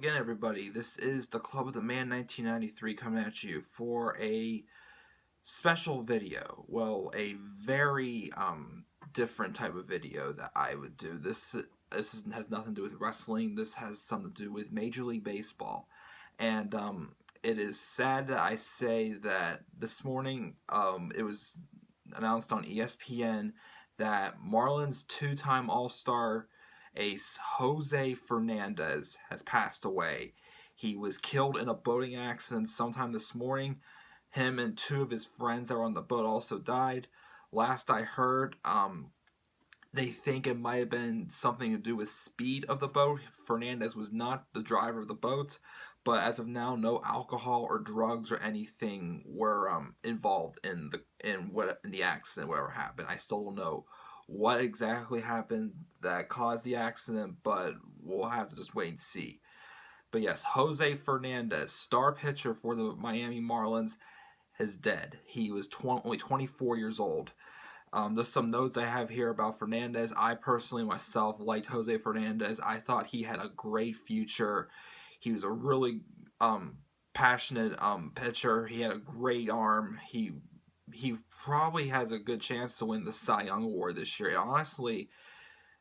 again, everybody. This is the Club of the Man 1993 coming at you for a special video. Well, a very different type of video that I would do. This has nothing to do with wrestling. This has something to do with Major League Baseball, and it is sad that I say that this morning it was announced on ESPN that Marlins two-time All-Star ace Jose Fernandez has passed away. He was killed in a boating accident sometime this morning. Him and two of his friends that were on the boat also died. Last I heard, they think it might have been something to do with speed of the boat. Fernandez was not the driver of the boat, but as of now, no alcohol or drugs or anything were involved in the accident, whatever happened. I still don't know what exactly happened that caused the accident, but we'll have to just wait and see. But yes, Jose Fernandez, star pitcher for the Miami Marlins, is dead. He was only 24 years old. Just some notes I have here about Fernandez. I personally myself liked Jose Fernandez. I thought he had a great future. He was a really passionate pitcher. He had a great arm. He probably has a good chance to win the Cy Young Award this year. And honestly,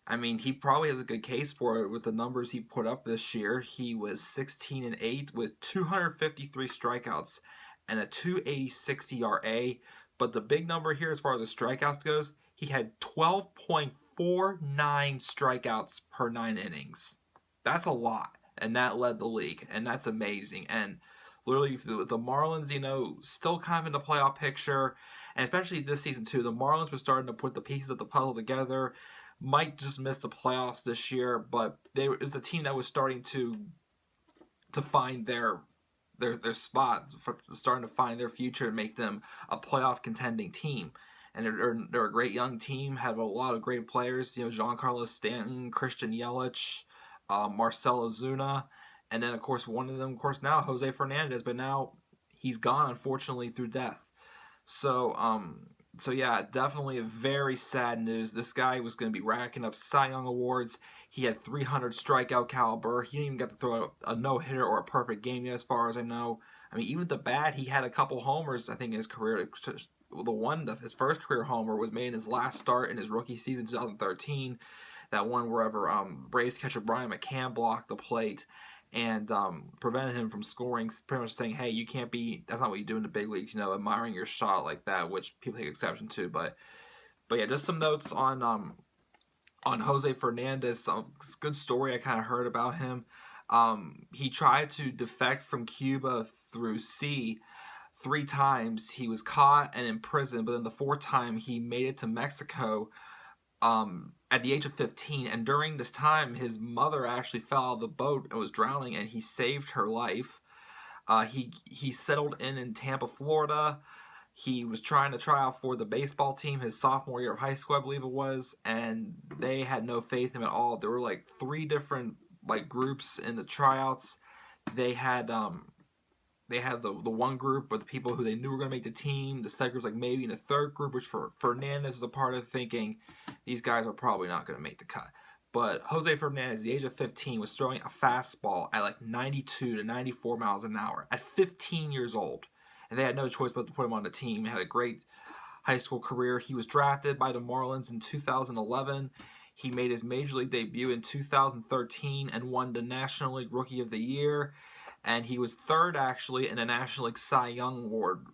I mean, he probably has a good case for it with the numbers he put up this year. He was 16-8 with 253 strikeouts and a 2.86 ERA. But the big number here as far as the strikeouts goes, he had 12.49 strikeouts per 9 innings. That's a lot, and that led the league, and that's amazing. And literally, the Marlins, still kind of in the playoff picture, and especially this season too, the Marlins were starting to put the pieces of the puzzle together. Might just miss the playoffs this year, but it was a team that was starting to find their spot, starting to find their future and make them a playoff contending team. And they're a great young team, have a lot of great players, Giancarlo Stanton, Christian Yelich, Marcell Ozuna, and then of course one of them, now Jose Fernandez, but now he's gone unfortunately through death. So yeah, definitely a very sad news. This guy was going to be racking up Cy Young Awards. He had 300 strikeout caliber. He didn't even get to throw a no-hitter or a perfect game yet, as far as I know. I mean, even with the bat, he had a couple homers, I think, in his career. His first career homer was made in his last start in his rookie season, 2013. That one wherever Braves catcher Brian McCann blocked the plate and prevented him from scoring, pretty much saying, hey, that's not what you do in the big leagues, admiring your shot like that, which people take exception to. But yeah, just some notes on Jose Fernandez. Some good story I kind of heard about him. He tried to defect from Cuba through sea 3 times. He was caught and imprisoned, but then the 4th time he made it to Mexico at the age of 15, and during this time his mother actually fell out of the boat and was drowning, and he saved her life. He settled in Tampa, Florida. He was trying to try out for the baseball team his sophomore year of high school, I believe it was, and they had no faith in him at all. There were like 3 different groups in the tryouts. They had the one group with the people who they knew were going to make the team. The second group was maybe in a 3rd group, which for Fernandez was a part of, thinking these guys are probably not going to make the cut. But Jose Fernandez, at the age of 15, was throwing a fastball at 92 to 94 miles an hour at 15 years old. And they had no choice but to put him on the team. He had a great high school career. He was drafted by the Marlins in 2011. He made his Major League debut in 2013 and won the National League Rookie of the Year. And he was 3rd, actually, in the National League Cy Young Award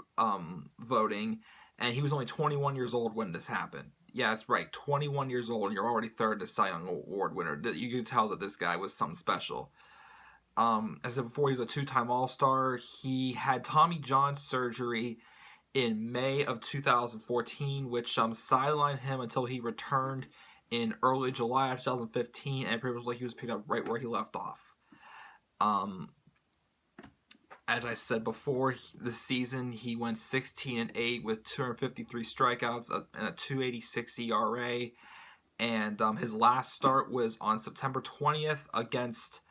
voting. And he was only 21 years old when this happened. Yeah, that's right, 21 years old, and you're already 3rd to Cy Young Award winner. You can tell that this guy was something special. As I said before, he's a 2-time All-Star. He had Tommy John surgery in May of 2014, which sidelined him until he returned in early July of 2015, and pretty much he was picked up right where he left off. As I said before, this season he went 16-8 with 253 strikeouts and a 2.86 ERA. And his last start was on September 20th against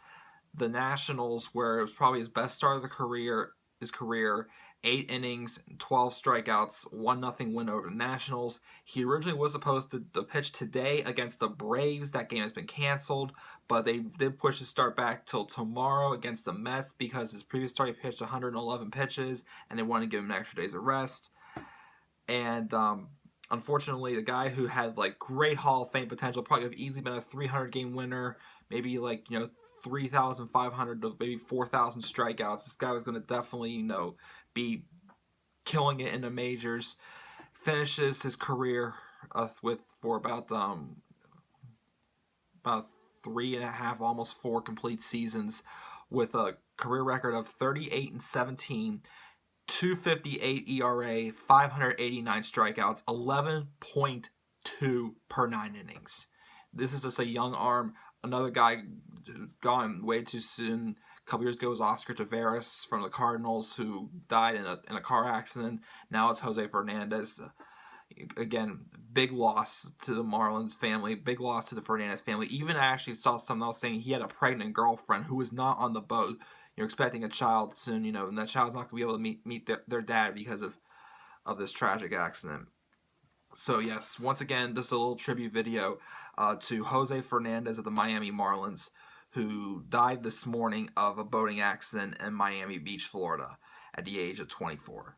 the Nationals, where it was probably his best start of the career. his career. 8 innings, 12 strikeouts, 1-0 win over the Nationals. He originally was supposed to pitch today against the Braves. That game has been canceled, but they did push his start back till tomorrow against the Mets because his previous start he pitched 111 pitches, and they wanted to give him an extra days of rest. And unfortunately, the guy who had like great Hall of Fame potential, probably have easily been a 300 game winner, maybe 3,500 to maybe 4,000 strikeouts. This guy was going to definitely be killing it in the majors. Finishes his career for about 3.5, almost 4 complete seasons, with a career record of 38-17. 2.58 ERA, 589 strikeouts, 11.2 per 9 innings. This is just a young arm. Another guy gone way too soon. A couple years ago was Oscar Taveras from the Cardinals, who died in a car accident. Now it's Jose Fernandez. Again, big loss to the Marlins family, big loss to the Fernandez family. Even I actually saw something else saying he had a pregnant girlfriend who was not on the boat. You're expecting a child soon, and that child's not going to be able to meet their dad because of this tragic accident. So yes, once again, just a little tribute video to Jose Fernandez of the Miami Marlins, who died this morning of a boating accident in Miami Beach, Florida, at the age of 24.